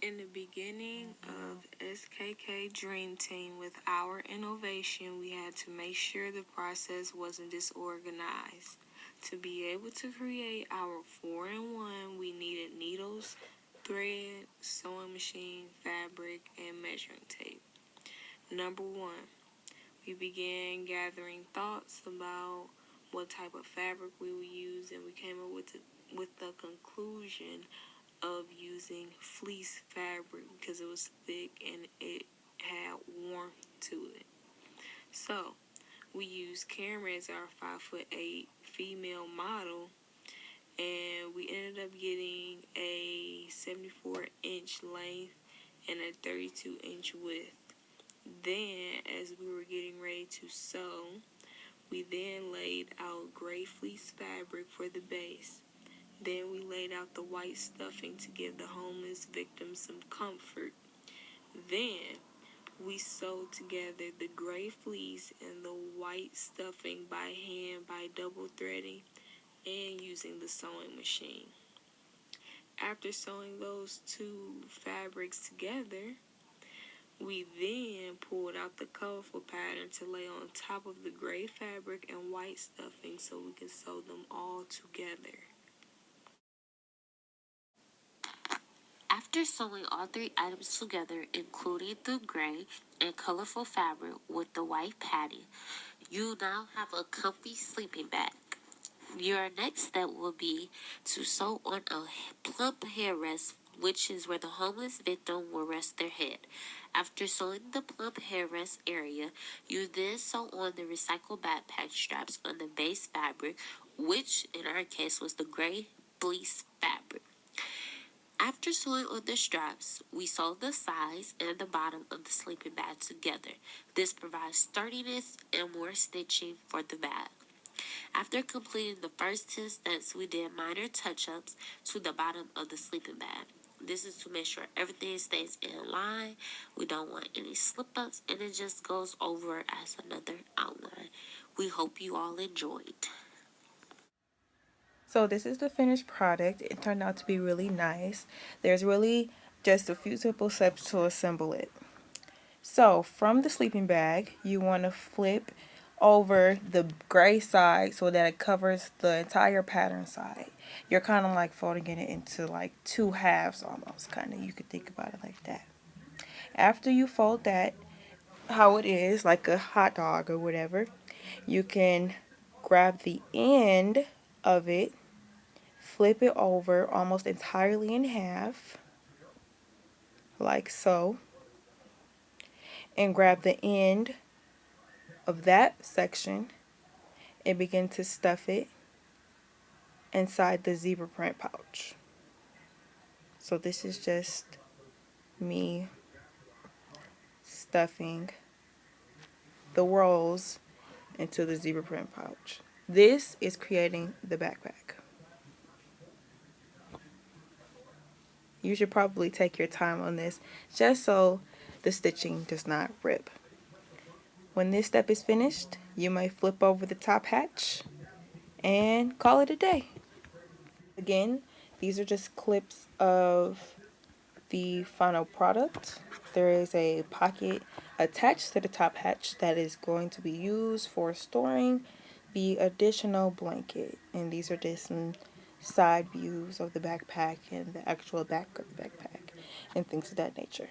In the beginning of SKK Dream Team, with our innovation, we had to make sure the process wasn't disorganized. To be able to create our 4-in-1, we needed needles, thread, sewing machine, fabric, and measuring tape. Number one, we began gathering thoughts about what type of fabric we would use, and we came up with the conclusion of using fleece fabric because it was thick and it had warmth to it. So we used Cameron as our 5'8" female model, and we ended up getting a 74-inch length and a 32-inch width. Then, as we were getting ready to sew, we then laid out gray fleece fabric for the base. Then we laid out the white stuffing to give the homeless victims some comfort. Then we sewed together the gray fleece and the white stuffing by hand by double threading and using the sewing machine. After sewing those two fabrics together, we then pulled out the colorful pattern to lay on top of the gray fabric and white stuffing so we could sew them all together. After sewing all three items together, including the gray and colorful fabric with the white padding, you now have a comfy sleeping bag. Your next step will be to sew on a plump headrest, which is where the homeless victim will rest their head. After sewing the plump headrest area, you then sew on the recycled backpack straps on the base fabric, which in our case was the gray fleece fabric. After sewing on the straps, we sew the sides and the bottom of the sleeping bag together. This provides sturdiness and more stitching for the bag. After completing the first 10 steps, we did minor touch-ups to the bottom of the sleeping bag. This is to make sure everything stays in line. We don't want any slip-ups, and it just goes over as another outline. We hope you all enjoyed. So this is the finished product. It turned out to be really nice. There's really just a few simple steps to assemble it. So from the sleeping bag, you want to flip over the gray side so that it covers the entire pattern side. You're kind of like folding it into like two halves almost, kind of. You could think about it like that. After you fold that, how it is, like a hot dog or whatever, you can grab the end of it, flip it over almost entirely in half, like so, and grab the end of that section and begin to stuff it inside the zebra print pouch. So this is just me stuffing the rolls into the zebra print pouch. This is creating the backpack. You should probably take your time on this just so the stitching does not rip. When this step is finished, you may flip over the top hatch and call it a day. Again, these are just clips of the final product. There is a pocket attached to the top hatch that is going to be used for storing the additional blanket. And these are just some side views of the backpack and the actual back of the backpack and things of that nature.